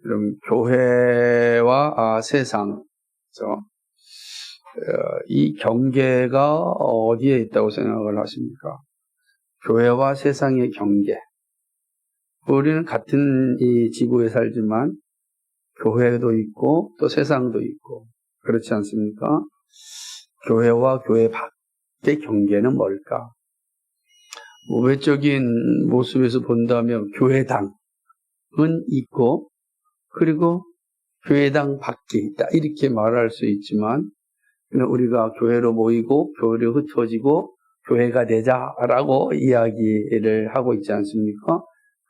그럼 교회와 세상, 이 경계가 어디에 있다고 생각을 하십니까? 교회와 세상의 경계. 우리는 같은 이 지구에 살지만 교회도 있고 또 세상도 있고 그렇지 않습니까? 교회와 교회 밖의 경계는 뭘까? 외적인 모습에서 본다면 교회당은 있고 그리고 교회당 밖에 있다 이렇게 말할 수 있지만 우리가 교회로 모이고 교회로 흩어지고 교회가 되자라고 이야기를 하고 있지 않습니까?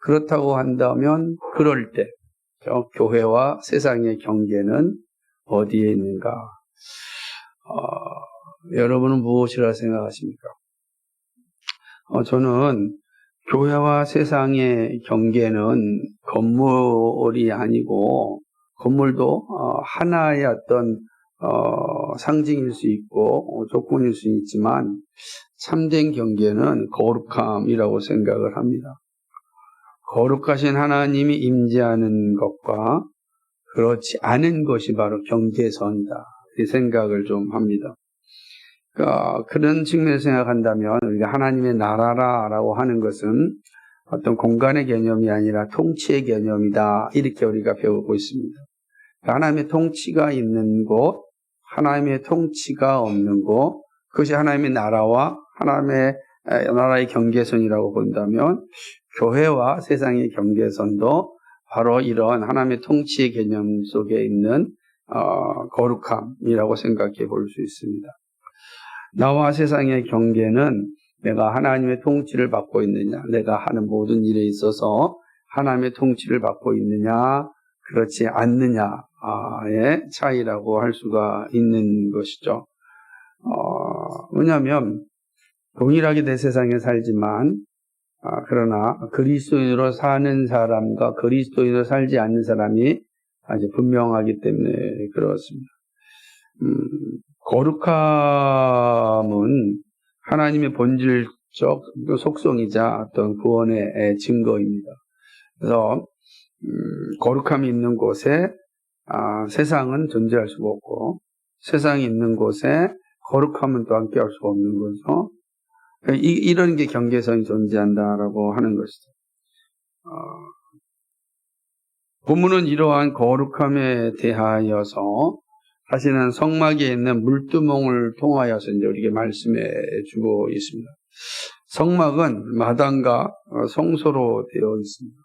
그렇다고 한다면 그럴 때 교회와 세상의 경계는 어디에 있는가? 여러분은 무엇이라 생각하십니까? 저는 교회와 세상의 경계는 건물이 아니고 건물도 하나의 어떤 상징일 수 있고 조건일 수 있지만 참된 경계는 거룩함이라고 생각을 합니다. 거룩하신 하나님이 임재하는 것과 그렇지 않은 것이 바로 경계선이다. 이 생각을 좀 합니다. 그러니까 그런 측면에서 생각한다면 우리가 하나님의 나라라고 하는 것은 어떤 공간의 개념이 아니라 통치의 개념이다. 이렇게 우리가 배우고 있습니다. 하나님의 통치가 있는 곳, 하나님의 통치가 없는 곳, 그것이 하나님의 나라와 하나님의 나라의 경계선이라고 본다면 교회와 세상의 경계선도 바로 이런 하나님의 통치의 개념 속에 있는 거룩함이라고 생각해 볼 수 있습니다. 나와 세상의 경계는 내가 하나님의 통치를 받고 있느냐, 내가 하는 모든 일에 있어서 하나님의 통치를 받고 있느냐, 그렇지 않느냐의 차이라고 할 수가 있는 것이죠. 왜냐하면 동일하게 내 세상에 살지만 그러나 그리스도인으로 사는 사람과 그리스도인으로 살지 않는 사람이 아주 분명하기 때문에 그렇습니다. 거룩함은 하나님의 본질적 속성이자 어떤 구원의 증거입니다. 그래서 거룩함이 있는 곳에 세상은 존재할 수가 없고 세상이 있는 곳에 거룩함은 또 함께 할 수가 없는 거죠. 이런 게 경계선이 존재한다라고 하는 것이죠. 본문은 이러한 거룩함에 대하여서 사실은 성막에 있는 물두멍을 통하여서 이제 우리에게 말씀해 주고 있습니다. 성막은 마당과 성소로 되어 있습니다.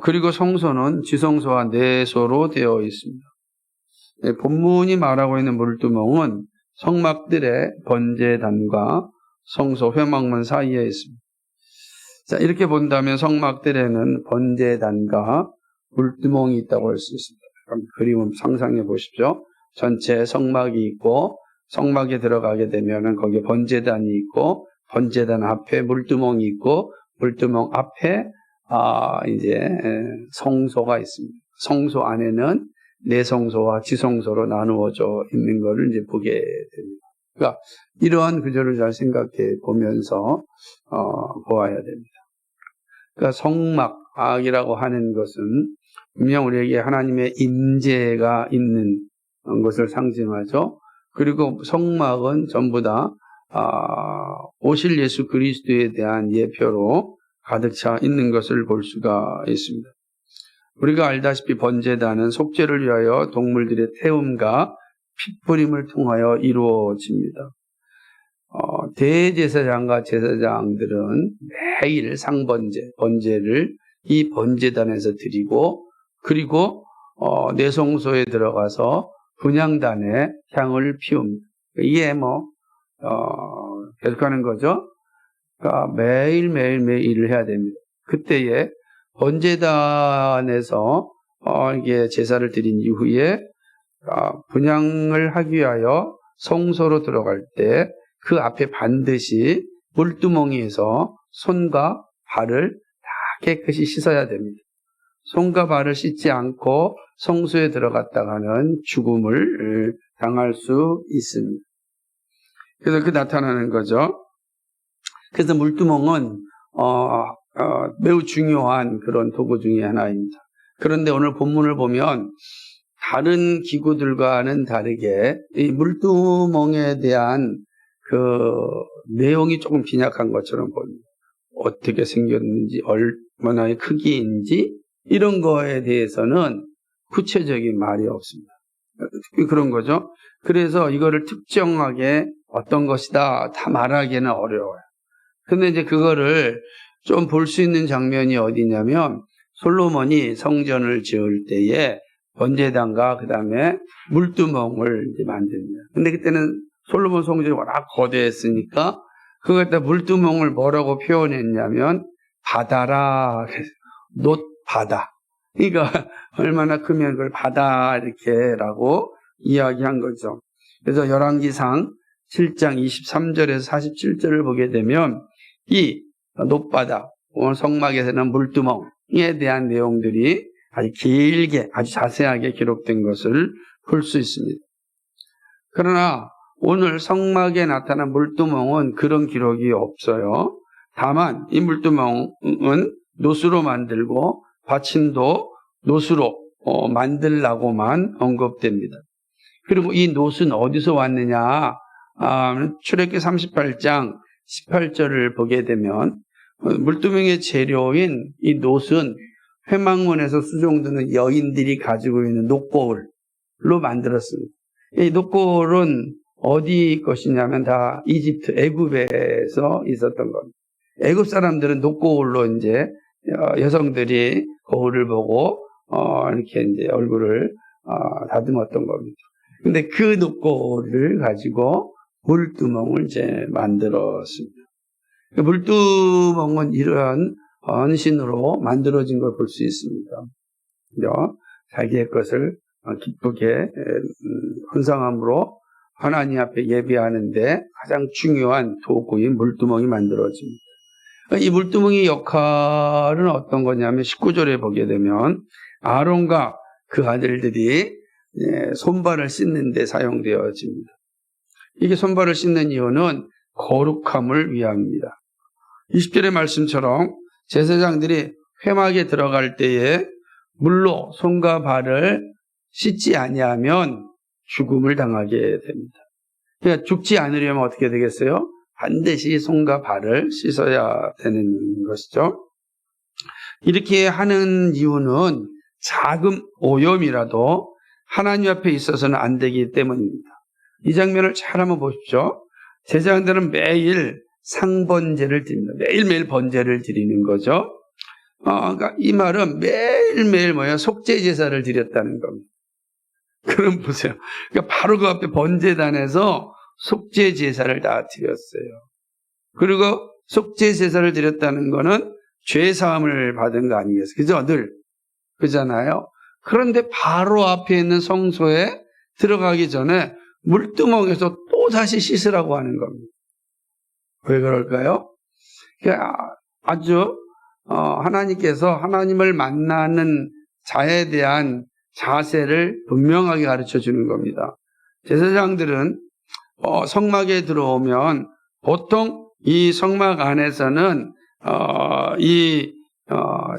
그리고 성소는 지성소와 내소로 되어 있습니다. 본문이 말하고 있는 물두멍은 성막들의 번제단과 성소 회막문 사이에 있습니다. 자, 이렇게 본다면 성막들에는 번제단과 물두멍이 있다고 할 수 있습니다. 그럼 그림을 상상해 보십시오. 전체 성막이 있고 성막에 들어가게 되면은 거기에 번제단이 있고 번제단 앞에 물두멍이 있고 물두멍 앞에 이제 성소가 있습니다. 성소 안에는 내성소와 지성소로 나누어져 있는 것을 이제 보게 됩니다. 그러니까 이러한 구조를 잘 생각해 보면서 보아야 됩니다. 그러니까 성막이라고 하는 것은 분명 우리에게 하나님의 임재가 있는 것을 상징하죠. 그리고 성막은 전부 다 오실 예수 그리스도에 대한 예표로 가득 차 있는 것을 볼 수가 있습니다. 우리가 알다시피 번제단은 속죄를 위하여 동물들의 태움과 핏부림을 통하여 이루어집니다. 대제사장과 제사장들은 매일 번제를 이 번제단에서 드리고 그리고 내성소에 들어가서 분향단에 향을 피웁니다. 이게 계속하는 거죠. 그러니까 매일 일을 해야 됩니다. 그때에 번제단에서 이게 제사를 드린 이후에 분향을 하기 위하여 성소로 들어갈 때 그 앞에 반드시 물두멍이에서 손과 발을 다 깨끗이 씻어야 됩니다. 손과 발을 씻지 않고 성소에 들어갔다가는 죽음을 당할 수 있습니다. 그래서 그 나타나는 거죠. 그래서 물두멍은 매우 중요한 그런 도구 중에 하나입니다. 그런데 오늘 본문을 보면 다른 기구들과는 다르게 이 물두멍에 대한 그 내용이 조금 빈약한 것처럼 보입니다. 어떻게 생겼는지, 얼마나의 크기인지 이런 거에 대해서는 구체적인 말이 없습니다. 그런 거죠. 그래서 이거를 특정하게 어떤 것이다 다 말하기는 어려워요. 근데 이제 그거를 좀 볼 수 있는 장면이 어디냐면 솔로몬이 성전을 지을 때에 번제단과 그 다음에 물두멍을 이제 만듭니다. 근데 그때는 솔로몬 성전이 워낙 거대했으니까 그거에다 물두멍을 뭐라고 표현했냐면 바다라, 놋바다. 그러니까 얼마나 크면 그걸 바다 이렇게라고 이야기한 거죠. 그래서 열왕기상 7장 23절에서 47절을 보게 되면 이 놋바다, 성막에서는 물두멍에 대한 내용들이 아주 길게, 아주 자세하게 기록된 것을 볼 수 있습니다. 그러나 오늘 성막에 나타난 물두멍은 그런 기록이 없어요. 다만 이 물두멍은 놋으로 만들고 받침도 놋으로 만들라고만 언급됩니다. 그리고 이 놋은 어디서 왔느냐? 출애굽기 38장 18절을 보게 되면 물두멍의 재료인 이 놋은 회막문에서 수종드는 여인들이 가지고 있는 놋고울로 만들었습니다. 이 놋고울은 어디 것이냐면 다 이집트, 애굽에서 있었던 겁니다. 애굽 사람들은 놋고울로 이제 여성들이 거울을 보고 이렇게 이제 얼굴을 다듬었던 겁니다. 근데 그 놋고울을 가지고 물두멍을 이제 만들었습니다. 물두멍은 이러한 헌신으로 만들어진 걸 볼 수 있습니다. 자기의 것을 기쁘게 헌상함으로 하나님 앞에 예배하는데 가장 중요한 도구인 물두멍이 만들어집니다. 이 물두멍의 역할은 어떤 거냐면 19절에 보게 되면 아론과 그 아들들이 손발을 씻는 데 사용되어집니다. 이게 손발을 씻는 이유는 거룩함을 위함입니다. 20절의 말씀처럼 제사장들이 회막에 들어갈 때에 물로 손과 발을 씻지 아니하면 죽음을 당하게 됩니다. 그러니까 죽지 않으려면 어떻게 되겠어요? 반드시 손과 발을 씻어야 되는 것이죠. 이렇게 하는 이유는 작은 오염이라도 하나님 앞에 있어서는 안 되기 때문입니다. 이 장면을 잘 한번 보십시오. 제사장들은 매일 상번제를 드립니다. 매일매일 번제를 드리는 거죠. 그러니까 이 말은 매일매일 속죄 제사를 드렸다는 겁니다. 그럼 보세요. 그러니까 바로 그 앞에 번제단에서 속죄 제사를 다 드렸어요. 그리고 속죄 제사를 드렸다는 거는 죄 사함을 받은 거 아니겠어요? 그죠? 늘 그잖아요. 그런데 바로 앞에 있는 성소에 들어가기 전에 물두멍에서 또 다시 씻으라고 하는 겁니다. 왜 그럴까요? 그러니까 아주 하나님께서 하나님을 만나는 자에 대한 자세를 분명하게 가르쳐 주는 겁니다. 제사장들은 성막에 들어오면 보통 이 성막 안에서는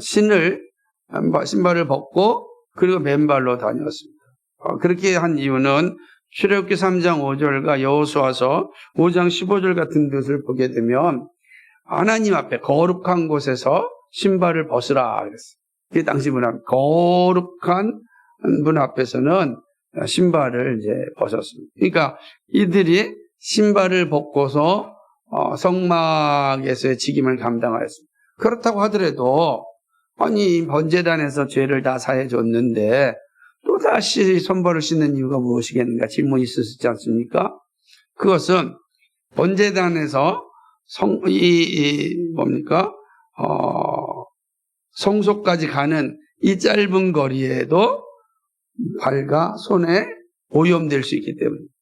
신발을 벗고 그리고 맨발로 다녔습니다. 그렇게 한 이유는 출애굽기 3장 5절과 여호수아서 5장 15절 같은 것을 보게 되면 하나님 앞에 거룩한 곳에서 신발을 벗으라 그랬어요. 그게 당시 문화입니다. 거룩한 문 앞에서는 신발을 이제 벗었습니다. 그러니까 이들이 신발을 벗고서 성막에서의 직임을 감당하였습니다. 그렇다고 하더라도 아니 번제단에서 죄를 다 사해 줬는데 또다시 손발을 씻는 이유가 무엇이겠는가 질문이 있었지 않습니까? 그것은 번제단에서 성소까지 가는 이 짧은 거리에도 발과 손에 오염될 수 있기 때문입니다.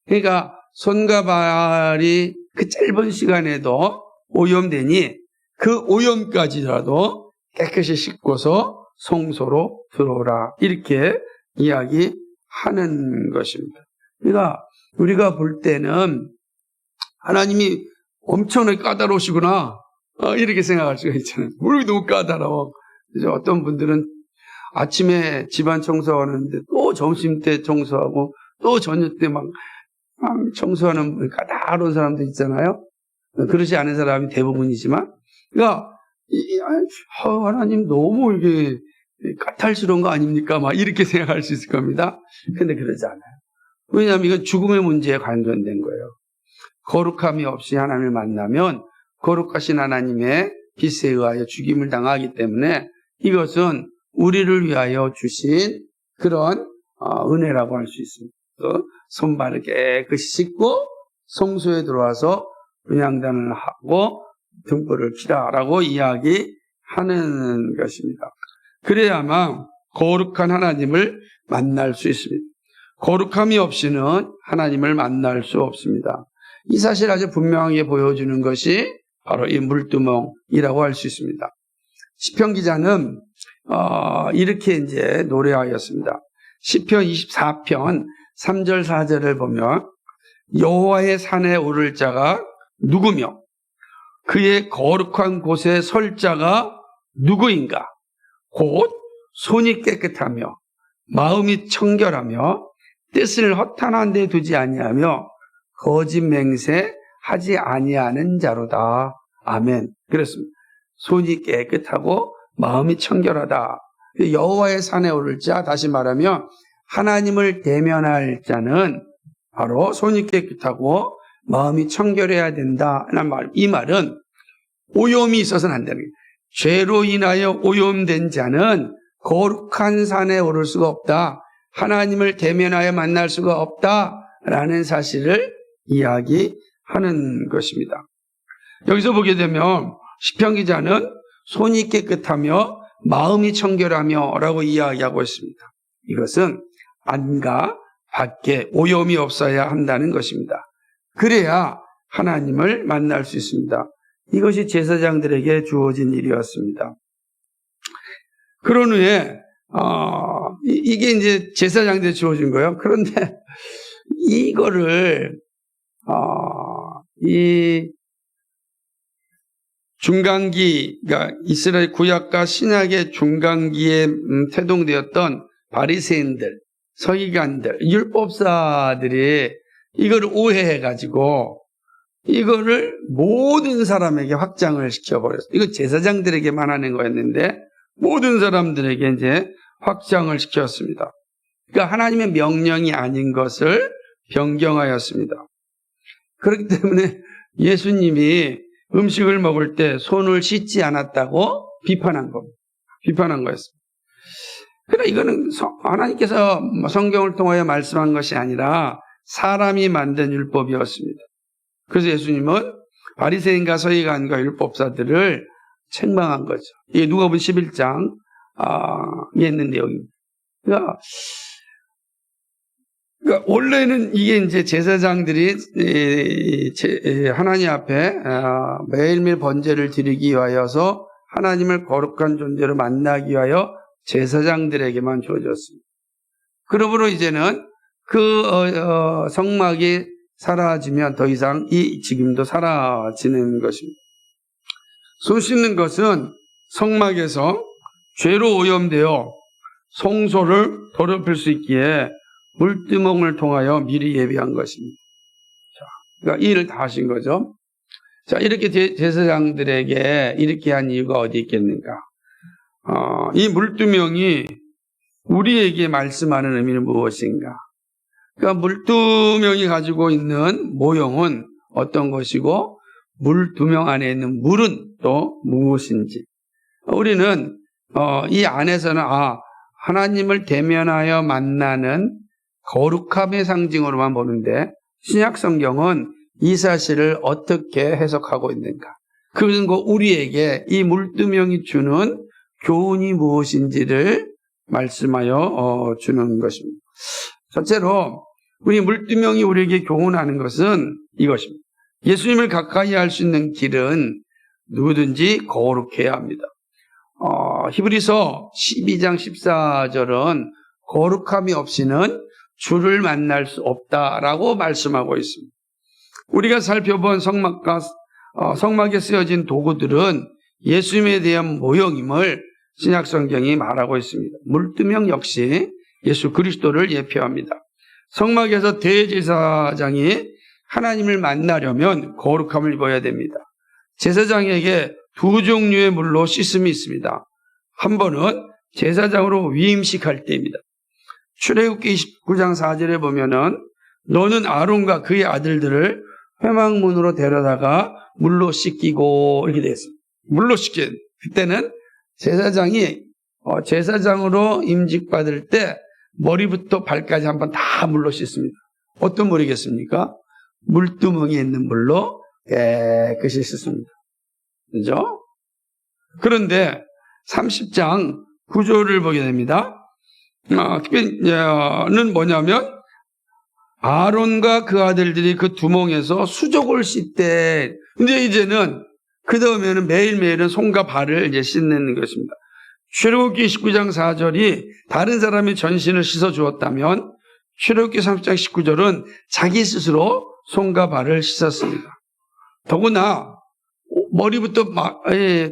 그러니까 손과 발이 그 짧은 시간에도 오염되니 그 오염까지라도 깨끗이 씻고서 성소로 들어오라 이렇게 이야기하는 것입니다. 그러니까 우리가 볼 때는 하나님이 엄청나게 까다로우시구나 이렇게 생각할 수가 있잖아요. 우리 너무 까다로워. 그래서 어떤 분들은 아침에 집안 청소하는데 또 점심 때 청소하고 또 저녁 때 막 청소하는 까다로운 사람도 있잖아요. 그렇지 않은 사람이 대부분이지만, 그러니까 하나님 너무 이게 까탈스러운 거 아닙니까? 막 이렇게 생각할 수 있을 겁니다. 근데 그러지 않아요. 왜냐하면 이건 죽음의 문제에 관련된 거예요. 거룩함이 없이 하나님을 만나면 거룩하신 하나님의 빛에 의하여 죽임을 당하기 때문에 이것은 우리를 위하여 주신 그런 은혜라고 할 수 있습니다. 손발을 깨끗이 씻고 성소에 들어와서 분향단을 하고 등불을 켜라라고 이야기하는 것입니다. 그래야만 거룩한 하나님을 만날 수 있습니다. 거룩함이 없이는 하나님을 만날 수 없습니다. 이 사실 아주 분명하게 보여주는 것이 바로 이 물두멍이라고 할 수 있습니다. 시편 기자는 이렇게 이제 노래하였습니다. 시편 24편 3절 4절을 보면 여호와의 산에 오를 자가 누구며 그의 거룩한 곳에 설 자가 누구인가? 곧 손이 깨끗하며 마음이 청결하며 뜻을 허탄한 데 두지 아니하며 거짓 맹세하지 아니하는 자로다. 아멘. 그렇습니다. 손이 깨끗하고 마음이 청결하다. 여호와의 산에 오를 자, 다시 말하면 하나님을 대면할 자는 바로 손이 깨끗하고 마음이 청결해야 된다. 이 말은 오염이 있어서는 안 되는 거예요. 죄로 인하여 오염된 자는 거룩한 산에 오를 수가 없다. 하나님을 대면하여 만날 수가 없다라는 사실을 이야기하는 것입니다. 여기서 보게 되면 시편 기자는 손이 깨끗하며 마음이 청결하며 라고 이야기하고 있습니다. 이것은 안과 밖에 오염이 없어야 한다는 것입니다. 그래야 하나님을 만날 수 있습니다. 이것이 제사장들에게 주어진 일이었습니다. 그런 후에 이게 이제 제사장들에게 주어진 거예요. 그런데 이거를 이 중간기, 그러니까 이스라엘 구약과 신약의 중간기에 태동되었던 바리새인들, 서기관들, 율법사들이 이걸 오해해가지고 이거를 모든 사람에게 확장을 시켜버렸어요. 이거 제사장들에게만 하는 거였는데 모든 사람들에게 이제 확장을 시켰습니다. 그러니까 하나님의 명령이 아닌 것을 변경하였습니다. 그렇기 때문에 예수님이 음식을 먹을 때 손을 씻지 않았다고 비판한 거였습니다. 그러나 이거는 하나님께서 성경을 통하여 말씀한 것이 아니라 사람이 만든 율법이었습니다. 그래서 예수님은 바리새인과 서기관과 율법사들을 책망한 거죠. 이게 누가복음 11장에 있는 내용입니다. 그러니까 원래는 이게 이제 제사장들이 하나님 앞에 매일매일 번제를 드리기 위하여서 하나님을 거룩한 존재로 만나기 위하여 제사장들에게만 주어졌습니다. 그러므로 이제는 그 성막이 사라지면 더 이상 이 직임도 사라지는 것입니다. 손 씻는 것은 성막에서 죄로 오염되어 성소를 더럽힐 수 있기에 물두멍을 통하여 미리 예비한 것입니다. 자, 그러니까 이 일을 다 하신 거죠. 자, 이렇게 제사장들에게 이렇게 한 이유가 어디 있겠는가? 이 물두멍이 우리에게 말씀하는 의미는 무엇인가? 그러니까 물두멍이 가지고 있는 모형은 어떤 것이고 물두멍 안에 있는 물은 또 무엇인지 우리는 이 안에서는 하나님을 대면하여 만나는 거룩함의 상징으로만 보는데 신약 성경은 이 사실을 어떻게 해석하고 있는가? 그것은 우리에게 이 물두멍이 주는 교훈이 무엇인지를 말씀하여 주는 것입니다. 첫째로 우리 물두멍이 우리에게 교훈하는 것은 이것입니다. 예수님을 가까이 할 수 있는 길은 누구든지 거룩해야 합니다. 히브리서 12장 14절은 거룩함이 없이는 주를 만날 수 없다라고 말씀하고 있습니다. 우리가 살펴본 성막과 성막에 쓰여진 도구들은 예수님에 대한 모형임을 신약성경이 말하고 있습니다. 물두멍 역시 예수 그리스도를 예표합니다. 성막에서 대제사장이 하나님을 만나려면 거룩함을 입어야 됩니다. 제사장에게 두 종류의 물로 씻음이 있습니다. 한 번은 제사장으로 위임식할 때입니다. 출애굽기 29장 4절에 보면은 너는 아론과 그의 아들들을 회막문으로 데려다가 물로 씻기고 이렇게 되어 있습니다. 물로 씻긴 그때는 제사장이 제사장으로 임직받을 때 머리부터 발까지 한번 다 물로 씻습니다. 어떤 물이겠습니까? 물두멍에 있는 물로 깨끗이 씻습니다. 그죠? 그런데 30장 9절을 보게 됩니다. 특별히는 뭐냐면 아론과 그 아들들이 그 두멍에서 수족을 씻대. 근데 이제는 그 다음에는 매일매일은 손과 발을 이제 씻는 것입니다. 출애굽기 19장 4절이 다른 사람이 전신을 씻어 주었다면 출애굽기 30장 19절은 자기 스스로 손과 발을 씻었습니다. 더구나 머리부터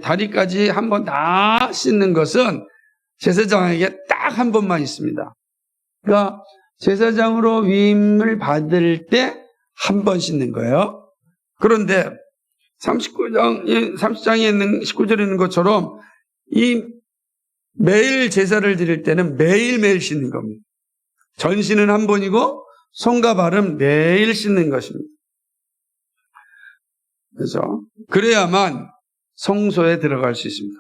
다리까지 한번 다 씻는 것은 제사장에게 딱 한 번만 있습니다. 그러니까 제사장으로 위임을 받을 때 한 번 씻는 거예요. 그런데 30장에 있는 19절에 있는 것처럼 이 매일 제사를 드릴 때는 매일매일 씻는 겁니다. 전신은 한 번이고 손과 발은 매일 씻는 것입니다. 그래서 그래야만 성소에 들어갈 수 있습니다.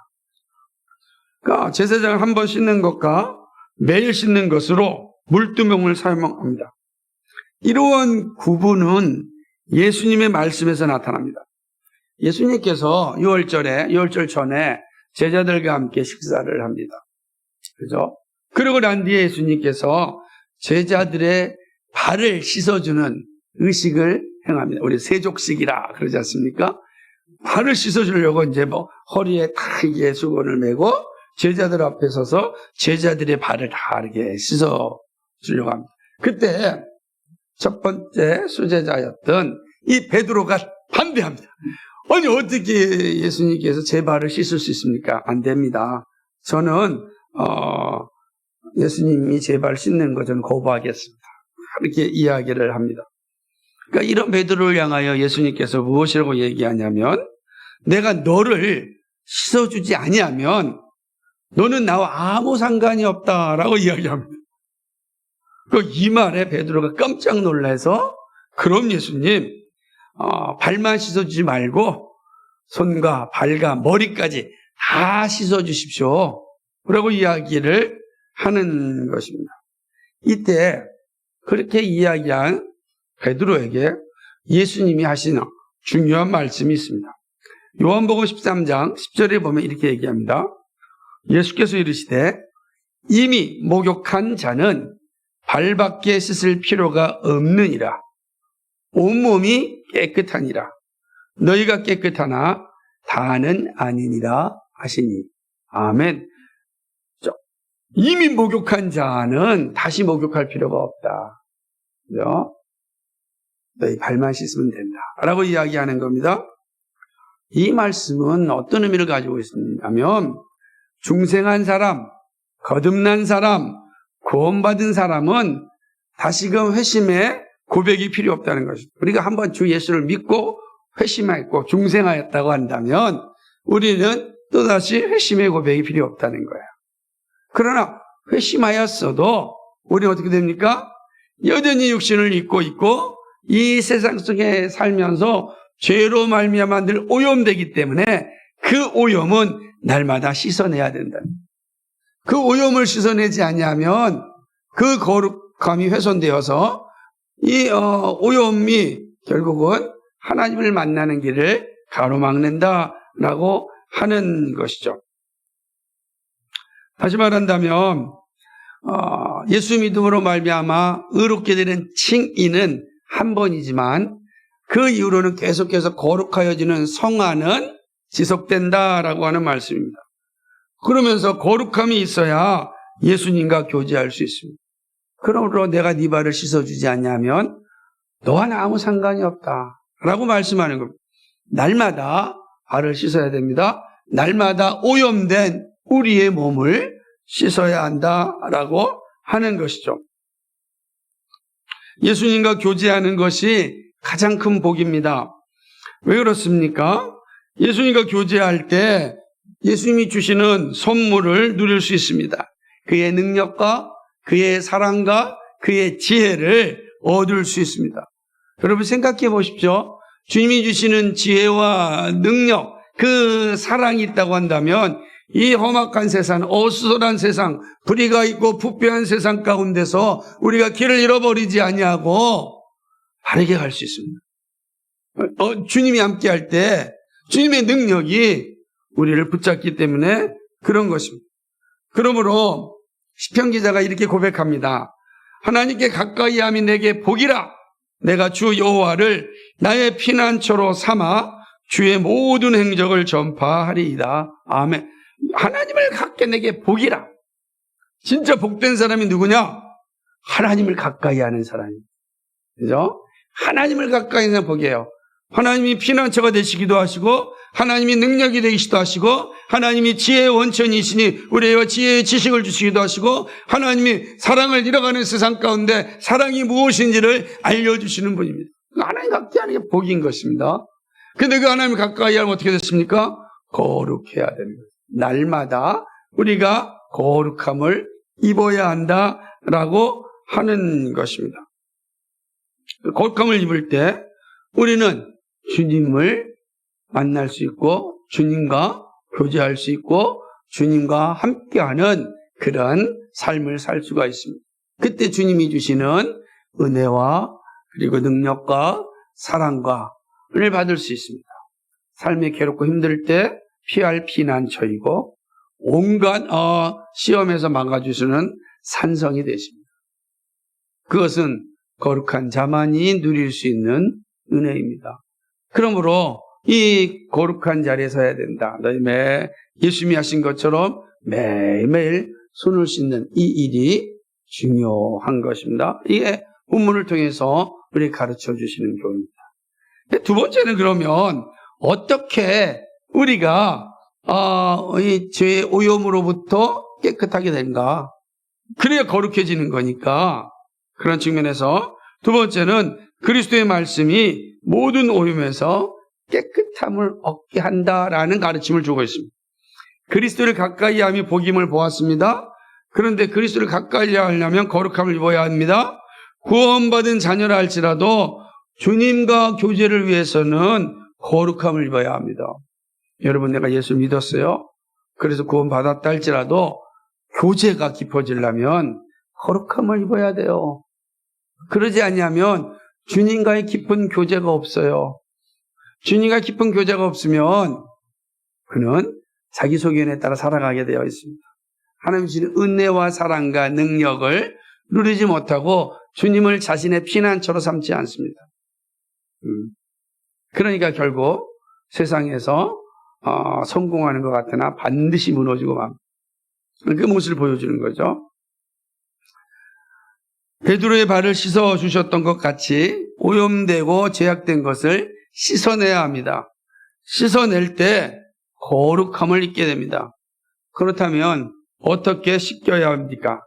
그러니까 제사장을 한 번 씻는 것과 매일 씻는 것으로 물두멍을 사용합니다. 이러한 구분은 예수님의 말씀에서 나타납니다. 예수님께서 6월절 전에 제자들과 함께 식사를 합니다. 그죠? 그러고 난 뒤에 예수님께서 제자들의 발을 씻어주는 의식을 행합니다. 우리 세족식이라 그러지 않습니까? 발을 씻어주려고 이제 허리에 다 이게 수건을 메고 제자들 앞에 서서 제자들의 발을 다 이렇게 씻어주려고 합니다. 그때 첫 번째 수제자였던 이 베드로가 반대합니다. 아니 어떻게 예수님께서 제 발을 씻을 수 있습니까? 안 됩니다. 저는 예수님이 제 발 씻는 거 저는 거부하겠습니다. 이렇게 이야기를 합니다. 그러니까 이런 베드로를 향하여 예수님께서 무엇이라고 얘기하냐면 내가 너를 씻어주지 아니하면 너는 나와 아무 상관이 없다라고 이야기합니다. 이 말에 베드로가 깜짝 놀라서 그럼 예수님 발만 씻어주지 말고 손과 발과 머리까지 다 씻어주십시오. 라고 이야기를 하는 것입니다. 이때 그렇게 이야기한 베드로에게 예수님이 하시는 중요한 말씀이 있습니다. 요한복음 13장 10절에 보면 이렇게 얘기합니다. 예수께서 이르시되 이미 목욕한 자는 발밖에 씻을 필요가 없느니라. 온몸이 깨끗하니라. 너희가 깨끗하나 다는 아니니라 하시니. 아멘. 이미 목욕한 자는 다시 목욕할 필요가 없다. 그죠? 너희 발만 씻으면 된다. 라고 이야기하는 겁니다. 이 말씀은 어떤 의미를 가지고 있냐면 중생한 사람, 거듭난 사람, 구원받은 사람은 다시금 회심의 고백이 필요 없다는 것입니다. 우리가 한번 주 예수를 믿고 회심하였고 중생하였다고 한다면 우리는 또다시 회심의 고백이 필요 없다는 거예요. 그러나 회심하였어도 우리는 어떻게 됩니까? 여전히 육신을 입고 있고 이 세상 속에 살면서 죄로 말미암아 늘 오염되기 때문에 그 오염은 날마다 씻어내야 된다. 그 오염을 씻어내지 아니하면 그 거룩함이 훼손되어서 이 오염이 결국은 하나님을 만나는 길을 가로막는다라고 하는 것이죠. 다시 말한다면 예수 믿음으로 말미암아 의롭게 되는 칭의는 한 번이지만 그 이후로는 계속해서 거룩하여지는 성화는 지속된다라고 하는 말씀입니다. 그러면서 거룩함이 있어야 예수님과 교제할 수 있습니다. 그러므로 내가 네 발을 씻어주지 않냐면 너와는 아무 상관이 없다라고 말씀하는 겁니다. 날마다 발을 씻어야 됩니다. 날마다 오염된 우리의 몸을 씻어야 한다라고 하는 것이죠. 예수님과 교제하는 것이 가장 큰 복입니다. 왜 그렇습니까? 예수님과 교제할 때 예수님이 주시는 선물을 누릴 수 있습니다. 그의 능력과 그의 사랑과 그의 지혜를 얻을 수 있습니다. 여러분 생각해 보십시오. 주님이 주시는 지혜와 능력, 그 사랑이 있다고 한다면 이 험악한 세상, 어수선한 세상, 불의가 있고 부패한 세상 가운데서 우리가 길을 잃어버리지 아니하고 바르게 갈 수 있습니다. 주님이 함께할 때 주님의 능력이 우리를 붙잡기 때문에 그런 것입니다. 그러므로 시편 기자가 이렇게 고백합니다. 하나님께 가까이함이 내게 복이라. 내가 주 여호와를 나의 피난처로 삼아 주의 모든 행적을 전파하리이다. 아멘. 하나님을 갖게 내게 복이라. 진짜 복된 사람이 누구냐? 하나님을 가까이 하는 사람입니다. 그죠? 하나님을 가까이 하는 복이에요. 하나님이 피난처가 되시기도 하시고 하나님이 능력이 되시기도 하시고 하나님이 지혜의 원천이시니 우리에게 지혜의 지식을 주시기도 하시고 하나님이 사랑을 잃어가는 세상 가운데 사랑이 무엇인지를 알려주시는 분입니다. 하나님 가까이 하는 게 복인 것입니다. 근데 그 하나님 가까이 하면 어떻게 됐습니까? 거룩해야 되는 거예요. 날마다 우리가 거룩함을 입어야 한다라고 하는 것입니다. 거룩함을 입을 때 우리는 주님을 만날 수 있고 주님과 교제할 수 있고 주님과 함께하는 그런 삶을 살 수가 있습니다. 그때 주님이 주시는 은혜와 그리고 능력과 사랑과 을 받을 수 있습니다. 삶이 괴롭고 힘들 때 피할 피난처이고 온갖 시험에서 막아주시는 산성이 되십니다. 그것은 거룩한 자만이 누릴 수 있는 은혜입니다. 그러므로 이 거룩한 자리에 서야 된다. 예수님이 하신 것처럼 매일매일 손을 씻는 이 일이 중요한 것입니다. 이게 본문을 통해서 우리 가르쳐 주시는 교훈입니다. 두 번째는 그러면 어떻게 우리가 이 죄의 오염으로부터 깨끗하게 되는가? 그래야 거룩해지는 거니까 그런 측면에서 두 번째는 그리스도의 말씀이 모든 오염에서 깨끗함을 얻게 한다라는 가르침을 주고 있습니다. 그리스도를 가까이 함이 복임을 보았습니다. 그런데 그리스도를 가까이 하려면 거룩함을 입어야 합니다. 구원받은 자녀라 할지라도 주님과 교제를 위해서는 거룩함을 입어야 합니다. 여러분, 내가 예수 믿었어요. 그래서 구원받았다 할지라도 교제가 깊어지려면 거룩함을 입어야 돼요. 그러지 않으면 주님과의 깊은 교제가 없어요. 주님과 깊은 교제가 없으면 그는 자기 소견에 따라 살아가게 되어 있습니다. 하나님 주시는 은혜와 사랑과 능력을 누리지 못하고 주님을 자신의 피난처로 삼지 않습니다. 그러니까 결국 세상에서 성공하는 것 같으나 반드시 무너지고 막 그 모습을 보여주는 거죠. 베드로의 발을 씻어 주셨던 것 같이 오염되고 죄악된 것을 씻어내야 합니다. 씻어낼 때 거룩함을 입게 됩니다. 그렇다면 어떻게 씻겨야 합니까?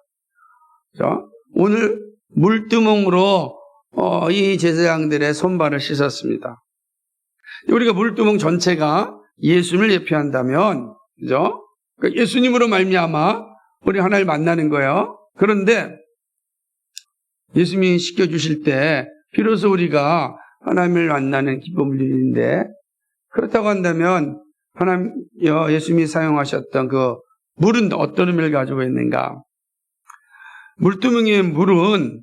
오늘 물두멍으로 이 제사장들의 손발을 씻었습니다. 우리가 물두멍 전체가 예수님을 예표한다면, 그죠? 예수님으로 말미암아 우리 하나님을 만나는 거예요. 그런데 예수님이 씻겨주실 때 비로소 우리가 하나님을 만나는 기쁨을 누리는데, 그렇다고 한다면 하나님 예수님이 사용하셨던 그 물은 어떤 의미를 가지고 있는가? 물두멍의 물은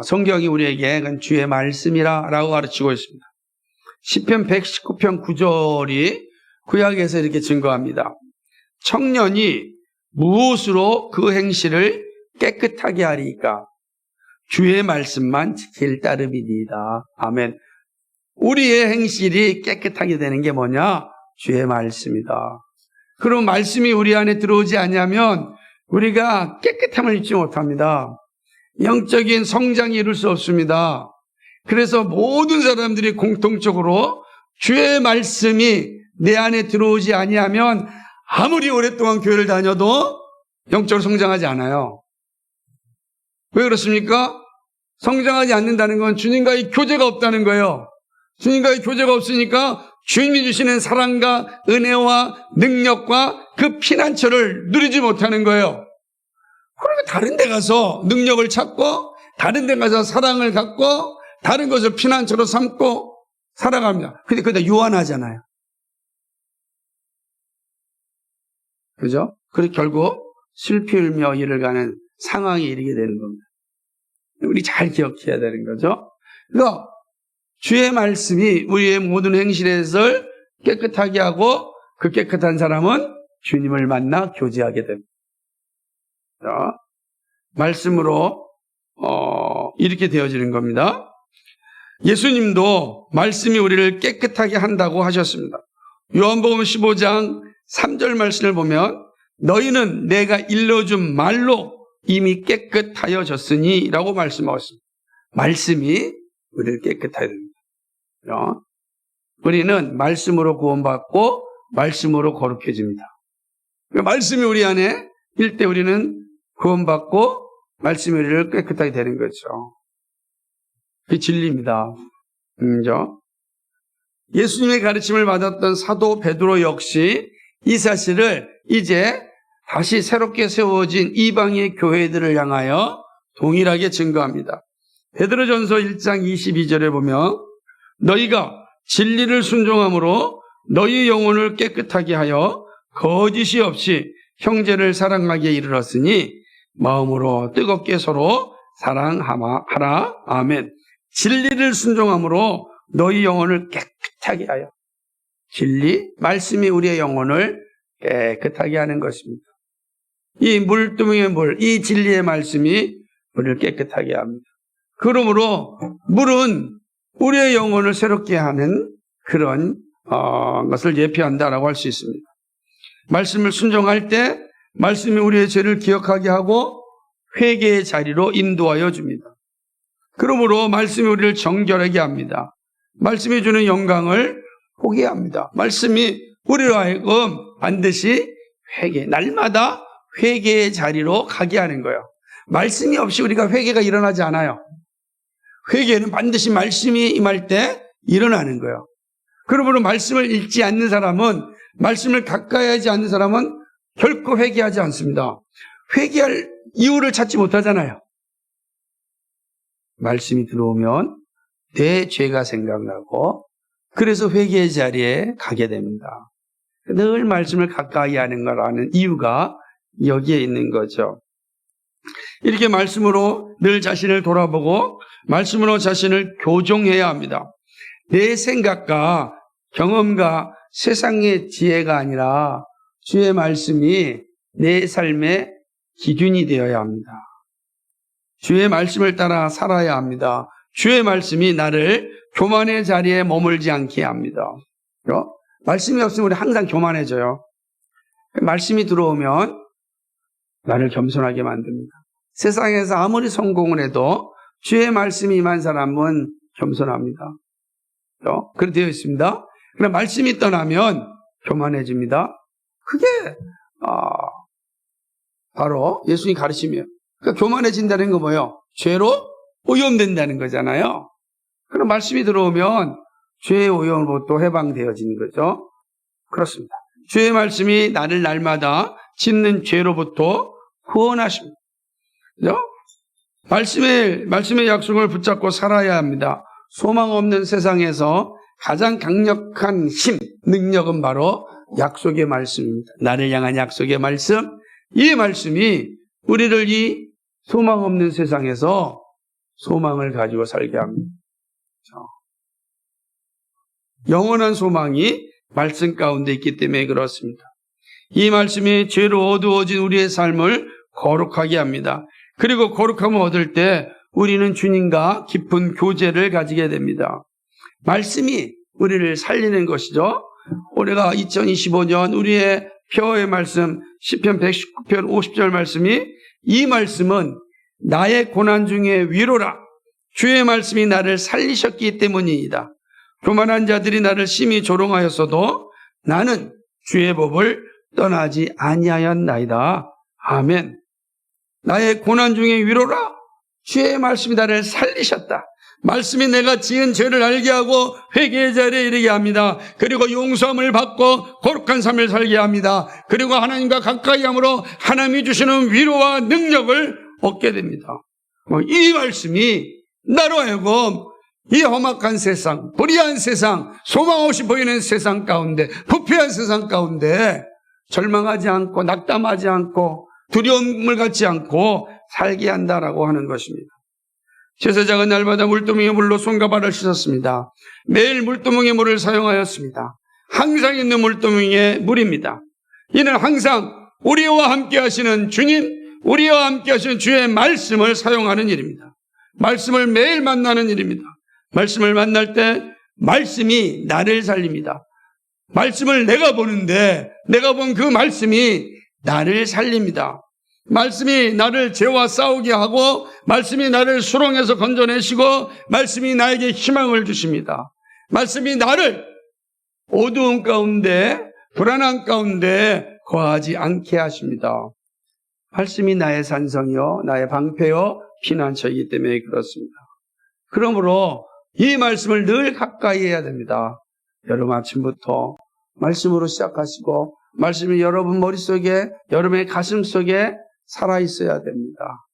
성경이 우리에게 주의 말씀이라고 가르치고 있습니다. 시편 119편 9절이 구약에서 이렇게 증거합니다. 청년이 무엇으로 그 행실을 깨끗하게 하리까? 주의 말씀만 지킬 따름이니이다. 아멘. 우리의 행실이 깨끗하게 되는 게 뭐냐? 주의 말씀이다. 그럼 말씀이 우리 안에 들어오지 않으면 우리가 깨끗함을 입지 못합니다. 영적인 성장이 이룰 수 없습니다. 그래서 모든 사람들이 공통적으로 주의 말씀이 내 안에 들어오지 아니하면 아무리 오랫동안 교회를 다녀도 영적으로 성장하지 않아요. 왜 그렇습니까? 성장하지 않는다는 건 주님과의 교제가 없다는 거예요. 주님과의 교제가 없으니까 주님이 주시는 사랑과 은혜와 능력과 그 피난처를 누리지 못하는 거예요. 그러니까 다른 데 가서 능력을 찾고 다른 데 가서 사랑을 갖고 다른 것을 피난처로 삼고 살아갑니다. 근데 그게 유한하잖아요. 그죠? 그래서 결국 슬피울며 이를 가는 상황에 이르게 되는 겁니다. 우리 잘 기억해야 되는 거죠. 그래서 주의 말씀이 우리의 모든 행실을 깨끗하게 하고 그 깨끗한 사람은 주님을 만나 교제하게 됩니다. 말씀으로 이렇게 되어지는 겁니다. 예수님도 말씀이 우리를 깨끗하게 한다고 하셨습니다. 요한복음 15장 3절 말씀을 보면 너희는 내가 일러준 말로 이미 깨끗하여졌으니 라고 말씀하셨습니다. 말씀이 우리를 깨끗하게 됩니다. 우리는 말씀으로 구원받고 말씀으로 거룩해집니다. 말씀이 우리 안에 일 때 우리는 구원받고 말씀이 우리를 깨끗하게 되는 거죠. 그게 진리입니다. 그죠? 예수님의 가르침을 받았던 사도 베드로 역시 이 사실을 이제 다시 새롭게 세워진 이방의 교회들을 향하여 동일하게 증거합니다. 베드로전서 1장 22절에 보면 너희가 진리를 순종함으로 너희 영혼을 깨끗하게 하여 거짓이 없이 형제를 사랑하게 이르렀으니 마음으로 뜨겁게 서로 사랑하라. 아멘. 진리를 순종함으로 너희 영혼을 깨끗하게 하여. 진리, 말씀이 우리의 영혼을 깨끗하게 하는 것입니다. 이 물두멍의 물, 이 진리의 말씀이 우리를 깨끗하게 합니다. 그러므로 물은 우리의 영혼을 새롭게 하는 그런 것을 예표한다라고 할 수 있습니다. 말씀을 순종할 때 말씀이 우리의 죄를 기억하게 하고 회개의 자리로 인도하여 줍니다. 그러므로 말씀이 우리를 정결하게 합니다. 말씀이 주는 영광을 보게 합니다. 말씀이 우리로 하여금 반드시 날마다 회개의 자리로 가게 하는 거예요. 말씀이 없이 우리가 회개가 일어나지 않아요. 회개는 반드시 말씀이 임할 때 일어나는 거예요. 그러므로 말씀을 읽지 않는 사람은, 말씀을 가까이 하지 않는 사람은 결코 회개하지 않습니다. 회개할 이유를 찾지 못하잖아요. 말씀이 들어오면 내 죄가 생각나고 그래서 회개의 자리에 가게 됩니다. 늘 말씀을 가까이 하는 거라는 이유가 여기에 있는 거죠. 이렇게 말씀으로 늘 자신을 돌아보고 말씀으로 자신을 교정해야 합니다. 내 생각과 경험과 세상의 지혜가 아니라 주의 말씀이 내 삶의 기준이 되어야 합니다. 주의 말씀을 따라 살아야 합니다. 주의 말씀이 나를 교만의 자리에 머물지 않게 합니다. 말씀이 없으면 우리 항상 교만해져요. 말씀이 들어오면 나를 겸손하게 만듭니다. 세상에서 아무리 성공을 해도 주의 말씀이 임한 사람은 겸손합니다. 그렇게 되어 있습니다. 그러나 말씀이 떠나면 교만해집니다. 그게 바로 예수님이 가르치면, 그러니까 교만해진다는 거 뭐예요? 죄로 오염된다는 거잖아요. 그럼 말씀이 들어오면 죄의 오염으로부터 해방되어지는 거죠. 그렇습니다. 주의 말씀이 나를 날마다 짓는 죄로부터 구원하십니다. 그죠? 말씀의 약속을 붙잡고 살아야 합니다. 소망 없는 세상에서 가장 강력한 힘, 능력은 바로 약속의 말씀입니다. 나를 향한 약속의 말씀, 이 말씀이 우리를 이 소망 없는 세상에서 소망을 가지고 살게 합니다. 영원한 소망이 말씀 가운데 있기 때문에 그렇습니다. 이 말씀이 죄로 어두워진 우리의 삶을 거룩하게 합니다. 그리고 거룩함을 얻을 때 우리는 주님과 깊은 교제를 가지게 됩니다. 말씀이 우리를 살리는 것이죠. 올해가 2025년 우리의 표어의 말씀 시편 119편 50절 말씀이, 이 말씀은 나의 고난 중에 위로라. 주의 말씀이 나를 살리셨기 때문이다. 교만한 자들이 나를 심히 조롱하였어도 나는 주의 법을 떠나지 아니하였나이다. 아멘. 나의 고난 중에 위로라. 주의 말씀이 나를 살리셨다. 말씀이 내가 지은 죄를 알게 하고 회개의 자리에 이르게 합니다. 그리고 용서함을 받고 거룩한 삶을 살게 합니다. 그리고 하나님과 가까이 함으로 하나님이 주시는 위로와 능력을 얻게 됩니다. 이 말씀이 나로 하여금 이 험악한 세상, 불의한 세상, 소망 없이 보이는 세상 가운데, 부패한 세상 가운데 절망하지 않고 낙담하지 않고 두려움을 갖지 않고 살게 한다라고 하는 것입니다. 제사장은 날마다 물두멍의 물로 손과 발을 씻었습니다. 매일 물두멍의 물을 사용하였습니다. 항상 있는 물두멍의 물입니다. 이는 항상 우리와 함께 하시는 주님, 우리와 함께 하시는 주의 말씀을 사용하는 일입니다. 말씀을 매일 만나는 일입니다. 말씀을 만날 때 말씀이 나를 살립니다. 말씀을 내가 보는데 내가 본 그 말씀이 나를 살립니다. 말씀이 나를 죄와 싸우게 하고 말씀이 나를 수렁에서 건져내시고 말씀이 나에게 희망을 주십니다. 말씀이 나를 어두움 가운데 불안한 가운데 거하지 않게 하십니다. 말씀이 나의 산성이요 나의 방패요 피난처이기 때문에 그렇습니다. 그러므로 이 말씀을 늘 가까이 해야 됩니다. 여러분 아침부터 말씀으로 시작하시고 말씀이 여러분 머릿속에 여러분의 가슴속에 살아있어야 됩니다.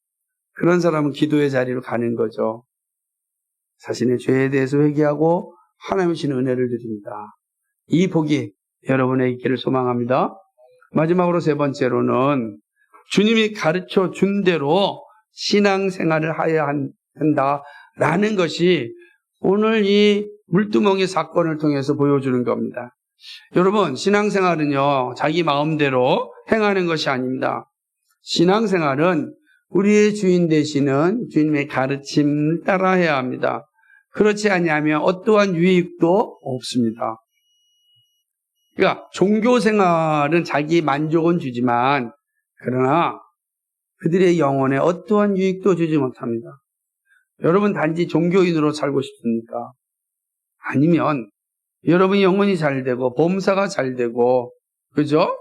그런 사람은 기도의 자리로 가는 거죠. 자신의 죄에 대해서 회개하고 하나님의 주시는 은혜를 드립니다. 이 복이 여러분의 있기를 소망합니다. 마지막으로 세 번째로는 주님이 가르쳐 준 대로 신앙생활을 해야 한다라는 것이 오늘 이 물두멍이 사건을 통해서 보여주는 겁니다. 여러분 신앙생활은요 자기 마음대로 행하는 것이 아닙니다. 신앙생활은 우리의 주인 되시는 주님의 가르침 따라해야 합니다. 그렇지 아니하면 어떠한 유익도 없습니다. 그러니까 종교생활은 자기 만족은 주지만 그러나 그들의 영혼에 어떠한 유익도 주지 못합니다. 여러분 단지 종교인으로 살고 싶습니까? 아니면 여러분이 영혼이 잘 되고 범사가 잘 되고 그죠?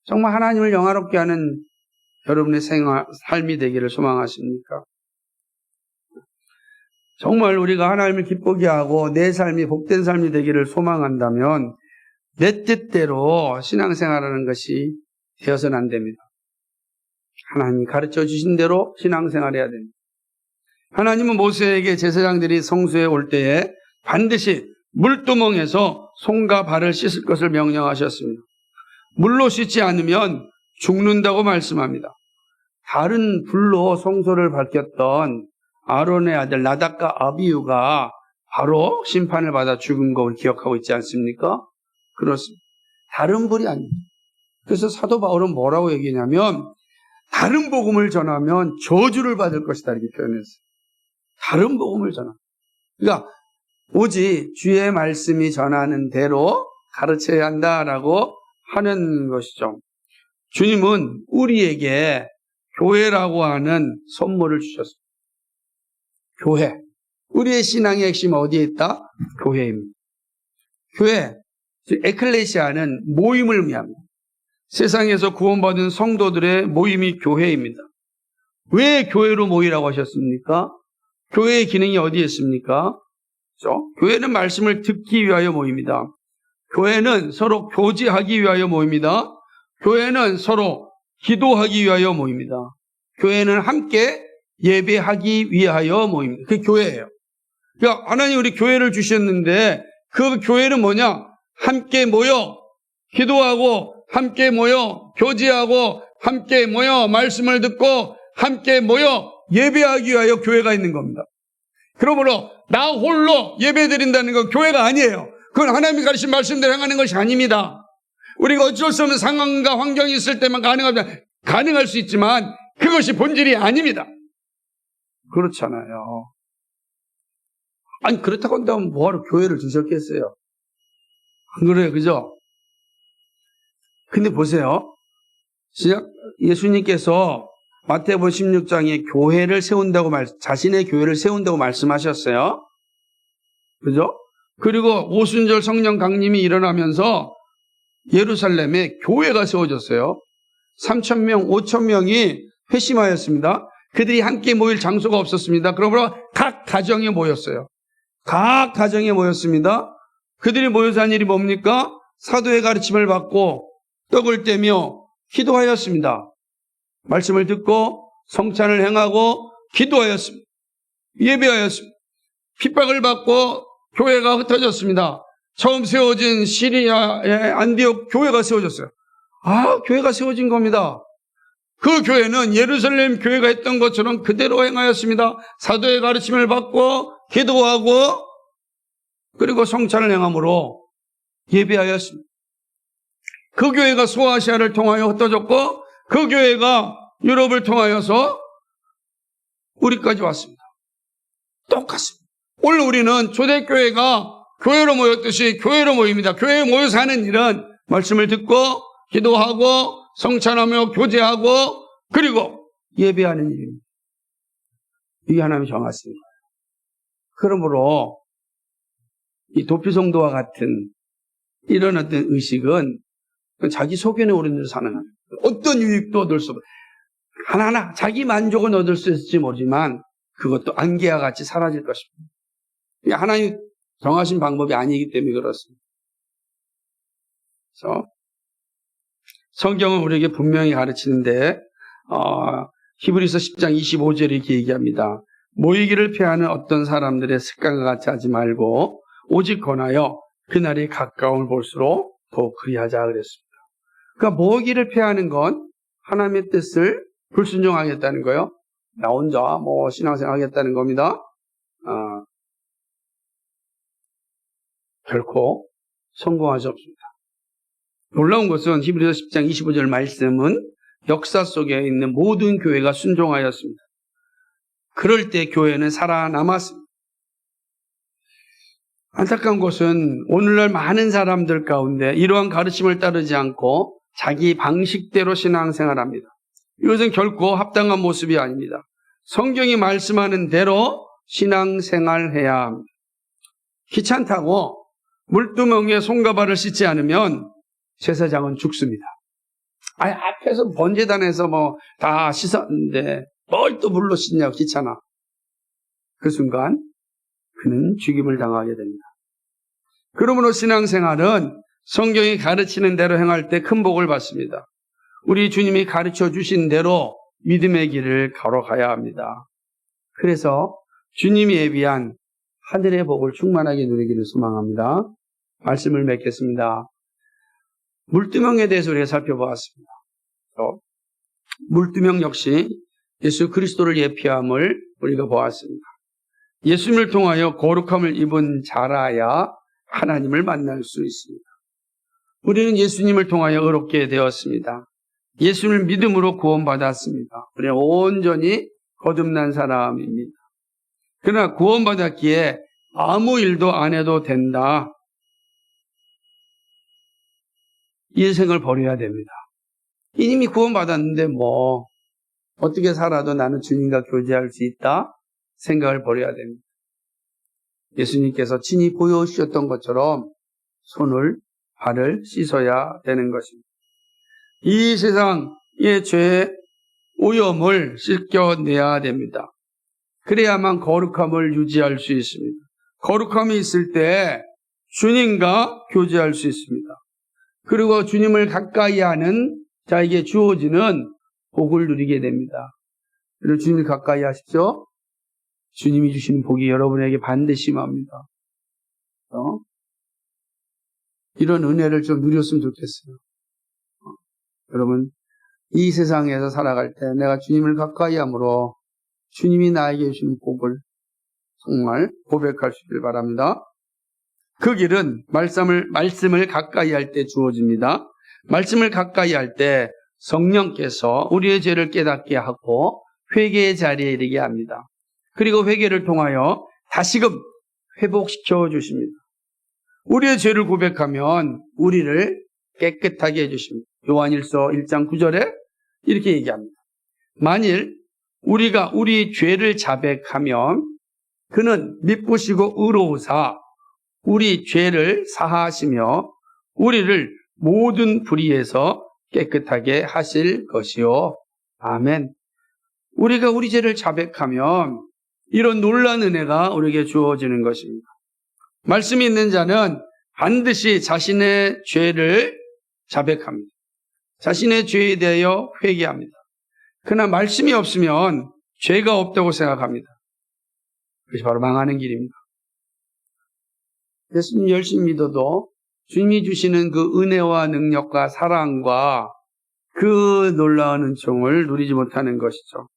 정말 하나님을 영화롭게 하는 여러분의 삶이 되기를 소망하십니까? 정말 우리가 하나님을 기쁘게 하고 내 삶이 복된 삶이 되기를 소망한다면 내 뜻대로 신앙생활하는 것이 되어서는 안 됩니다. 하나님이 가르쳐 주신 대로 신앙생활해야 됩니다. 하나님은 모세에게 제사장들이 성소에 올 때에 반드시 물두멍에서 손과 발을 씻을 것을 명령하셨습니다. 물로 씻지 않으면 죽는다고 말씀합니다. 다른 불로 성소를 밝혔던 아론의 아들 나답과 아비후가 바로 심판을 받아 죽은 걸 기억하고 있지 않습니까? 그렇습니다. 다른 불이 아닙니다. 그래서 사도 바울은 뭐라고 얘기냐면 다른 복음을 전하면 저주를 받을 것이다 이렇게 표현했어요. 다른 복음을 전하. 그러니까 오직 주의 말씀이 전하는 대로 가르쳐야 한다라고 하는 것이죠. 주님은 우리에게 교회라고 하는 선물을 주셨습니다. 교회. 우리의 신앙의 핵심은 어디에 있다? 교회입니다. 교회, 에클레시아는 모임을 의미합니다. 세상에서 구원받은 성도들의 모임이 교회입니다. 왜 교회로 모이라고 하셨습니까? 교회의 기능이 어디에 있습니까? 그렇죠? 교회는 말씀을 듣기 위하여 모입니다. 교회는 서로 교제하기 위하여 모입니다. 교회는 서로 기도하기 위하여 모입니다. 교회는 함께 예배하기 위하여 모입니다. 그게 교회예요. 그러니까 하나님 우리 교회를 주셨는데 그 교회는 뭐냐? 함께 모여 기도하고 함께 모여 교제하고 함께 모여 말씀을 듣고 함께 모여 예배하기 위하여 교회가 있는 겁니다. 그러므로 나 홀로 예배드린다는 건 교회가 아니에요. 그건 하나님이 가르친 말씀대로 행하는 것이 아닙니다. 우리가 어쩔 수 없는 상황과 환경이 있을 때만 가능할 수 있지만 그것이 본질이 아닙니다. 그렇잖아요. 아니 그렇다고 한다면 뭐하러 교회를 주셨겠어요? 안 그래요, 그죠? 근데 보세요. 예수님께서 마태복음 16장에 교회를 세운다고 자신의 교회를 세운다고 말씀하셨어요. 그죠? 그리고 오순절 성령 강림이 일어나면서 예루살렘에 교회가 세워졌어요. 3,000명, 5,000명이 회심하였습니다. 그들이 함께 모일 장소가 없었습니다. 그러므로 각 가정에 모였어요. 각 가정에 모였습니다. 그들이 모여서 한 일이 뭡니까? 사도의 가르침을 받고 떡을 떼며 기도하였습니다. 말씀을 듣고 성찬을 행하고 기도하였습니다. 예배하였습니다. 핍박을 받고 교회가 흩어졌습니다. 처음 세워진 시리아의 안디옥 교회가 세워졌어요. 교회가 세워진 겁니다. 그 교회는 예루살렘 교회가 했던 것처럼 그대로 행하였습니다. 사도의 가르침을 받고 기도하고 그리고 성찬을 행함으로 예배하였습니다. 그 교회가 소아시아를 통하여 흩어졌고 그 교회가 유럽을 통하여서 우리까지 왔습니다. 똑같습니다. 오늘 우리는 초대교회가 교회로 모였듯이 교회로 모입니다. 교회에 모여서 하는 일은 말씀을 듣고 기도하고 성찬하며 교제하고 그리고 예배하는 일입니다. 이게 하나님이 정하신 거예요. 그러므로 이 도피성도와 같은 이런 어떤 의식은 자기 소견에 오른 대로 사는 거예요. 어떤 유익도 얻을 수 없어요. 하나하나 자기 만족은 얻을 수 있을지 모르지만 그것도 안개와 같이 사라질 것입니다. 이게 하나님 정하신 방법이 아니기 때문에 그렇습니다. 그래서 성경은 우리에게 분명히 가르치는데 히브리서 10장 25절에 이렇게 얘기합니다. 모이기를 피하는 어떤 사람들의 습관과 같이 하지 말고 오직 권하여 그날이 가까움을 볼수록 더욱 그리하자 그랬습니다. 그러니까 모이기를 피하는 건 하나님의 뜻을 불순종하겠다는 거예요. 나 혼자 신앙생활 하겠다는 겁니다. 결코 성공할 수 없습니다. 놀라운 것은 히브리서 10장 25절 말씀은 역사 속에 있는 모든 교회가 순종하였습니다. 그럴 때 교회는 살아남았습니다. 안타까운 것은 오늘날 많은 사람들 가운데 이러한 가르침을 따르지 않고 자기 방식대로 신앙생활합니다. 이것은 결코 합당한 모습이 아닙니다. 성경이 말씀하는 대로 신앙생활해야 합니다. 귀찮다고 물두멍에 손과 발을 씻지 않으면 제사장은 죽습니다. 앞에서 번제단에서 다 씻었는데 뭘 또 물로 씻냐고 귀찮아. 그 순간 그는 죽임을 당하게 됩니다. 그러므로 신앙생활은 성경이 가르치는 대로 행할 때 큰 복을 받습니다. 우리 주님이 가르쳐 주신 대로 믿음의 길을 걸어가야 합니다. 그래서 주님이 예비한 하늘의 복을 충만하게 누리기를 소망합니다. 말씀을 맺겠습니다. 물두멍에 대해서 우리가 살펴보았습니다. 물두멍 역시 예수 그리스도를 예표함을 우리가 보았습니다. 예수님을 통하여 거룩함을 입은 자라야 하나님을 만날 수 있습니다. 우리는 예수님을 통하여 의롭게 되었습니다. 예수님을 믿음으로 구원받았습니다. 우리는 온전히 거듭난 사람입니다. 그러나 구원받았기에 아무 일도 안 해도 된다. 이 생을 버려야 됩니다. 이미 구원받았는데 어떻게 살아도 나는 주님과 교제할 수 있다? 생각을 버려야 됩니다. 예수님께서 친히 보여주셨던 것처럼 손을, 발을 씻어야 되는 것입니다. 이 세상의 죄의 오염을 씻겨내야 됩니다. 그래야만 거룩함을 유지할 수 있습니다. 거룩함이 있을 때 주님과 교제할 수 있습니다. 그리고 주님을 가까이 하는 자에게 주어지는 복을 누리게 됩니다. 그리고 주님을 가까이 하십시오. 주님이 주시는 복이 여러분에게 반드시 임합니다. 이런 은혜를 좀 누렸으면 좋겠어요. 여러분, 이 세상에서 살아갈 때 내가 주님을 가까이 함으로 주님이 나에게 주신 복을 정말 고백할 수 있길 바랍니다. 그 길은 말씀을 가까이 할 때 주어집니다. 말씀을 가까이 할 때 성령께서 우리의 죄를 깨닫게 하고 회개의 자리에 이르게 합니다. 그리고 회개를 통하여 다시금 회복시켜 주십니다. 우리의 죄를 고백하면 우리를 깨끗하게 해주십니다. 요한일서 1장 9절에 이렇게 얘기합니다. 만일 우리가 우리 죄를 자백하면 그는 미쁘시고 의로우사 우리 죄를 사하시며 우리를 모든 불의에서 깨끗하게 하실 것이요. 아멘. 우리가 우리 죄를 자백하면 이런 놀라운 은혜가 우리에게 주어지는 것입니다. 말씀이 있는 자는 반드시 자신의 죄를 자백합니다. 자신의 죄에 대하여 회개합니다. 그러나 말씀이 없으면 죄가 없다고 생각합니다. 그것이 바로 망하는 길입니다. 예수님 열심히 믿어도 주님이 주시는 그 은혜와 능력과 사랑과 그 놀라운 은총을 누리지 못하는 것이죠.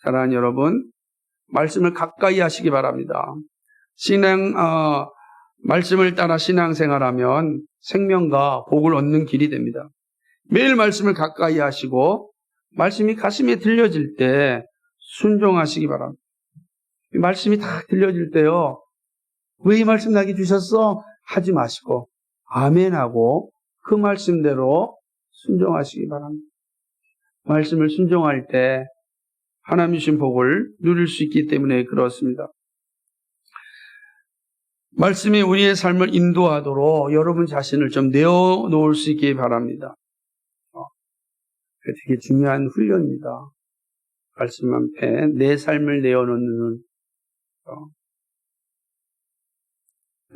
사랑하는 여러분, 말씀을 가까이 하시기 바랍니다. 말씀을 따라 신앙생활하면 생명과 복을 얻는 길이 됩니다. 매일 말씀을 가까이 하시고 말씀이 가슴에 들려질 때 순종하시기 바랍니다. 이 말씀이 다 들려질 때요, 왜 이 말씀 나에게 주셨어? 하지 마시고 아멘하고 그 말씀대로 순종하시기 바랍니다. 말씀을 순종할 때 하나님 주신 복을 누릴 수 있기 때문에 그렇습니다. 말씀이 우리의 삶을 인도하도록 여러분 자신을 좀 내어놓을 수 있기 바랍니다. 되게 중요한 훈련입니다. 말씀 앞에 내 삶을 내어놓는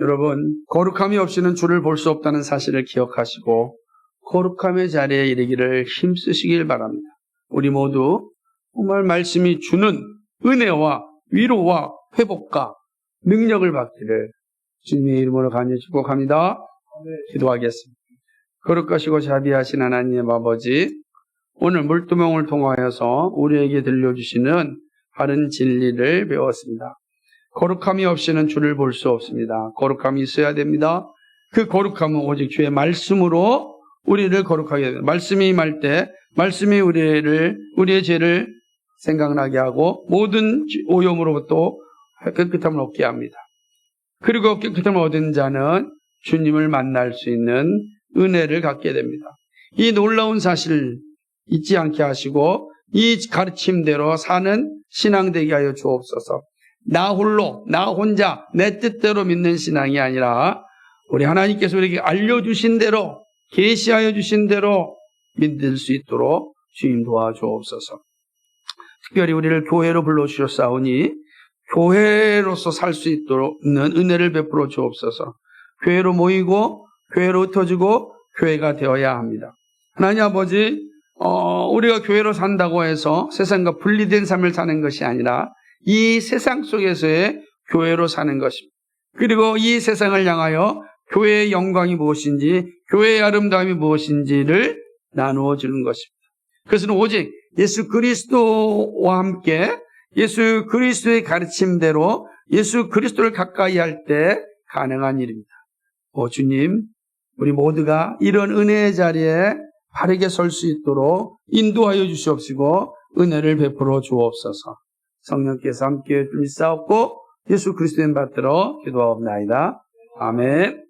여러분, 거룩함이 없이는 주를 볼 수 없다는 사실을 기억하시고 거룩함의 자리에 이르기를 힘쓰시길 바랍니다. 우리 모두 정말 말씀이 주는 은혜와 위로와 회복과 능력을 받기를 주님의 이름으로 간절히 축복합니다. 기도하겠습니다. 거룩하시고 자비하신 하나님 아버지, 오늘 물두멍을 통하여서 우리에게 들려주시는 바른 진리를 배웠습니다. 거룩함이 없이는 주를 볼 수 없습니다. 거룩함이 있어야 됩니다. 그 거룩함은 오직 주의 말씀으로 우리를 거룩하게 됩니다. 말씀이 임할 때 말씀이 우리의 죄를 생각나게 하고 모든 오염으로부터 깨끗함을 얻게 합니다. 그리고 깨끗함을 얻은 자는 주님을 만날 수 있는 은혜를 갖게 됩니다. 이 놀라운 사실을 잊지 않게 하시고 이 가르침대로 사는 신앙 되게 하여 주옵소서. 나 홀로, 나 혼자, 내 뜻대로 믿는 신앙이 아니라 우리 하나님께서 우리에게 알려주신 대로, 계시하여 주신 대로 믿을 수 있도록 주님 도와주옵소서. 특별히 우리를 교회로 불러주셨사오니 교회로서 살 수 있도록 있는 은혜를 베풀어 주옵소서. 교회로 모이고 교회로 흩어지고 교회가 되어야 합니다. 하나님 아버지, 우리가 교회로 산다고 해서 세상과 분리된 삶을 사는 것이 아니라 이 세상 속에서의 교회로 사는 것입니다. 그리고 이 세상을 향하여 교회의 영광이 무엇인지, 교회의 아름다움이 무엇인지를 나누어 주는 것입니다. 그것은 오직 예수 그리스도와 함께 예수 그리스도의 가르침대로 예수 그리스도를 가까이 할 때 가능한 일입니다. 주님, 우리 모두가 이런 은혜의 자리에 바르게 설 수 있도록 인도하여 주시옵시고 은혜를 베풀어 주옵소서. 성령께서 함께 믿사옵고 예수 그리스도의 받들어 기도하옵나이다. 아멘.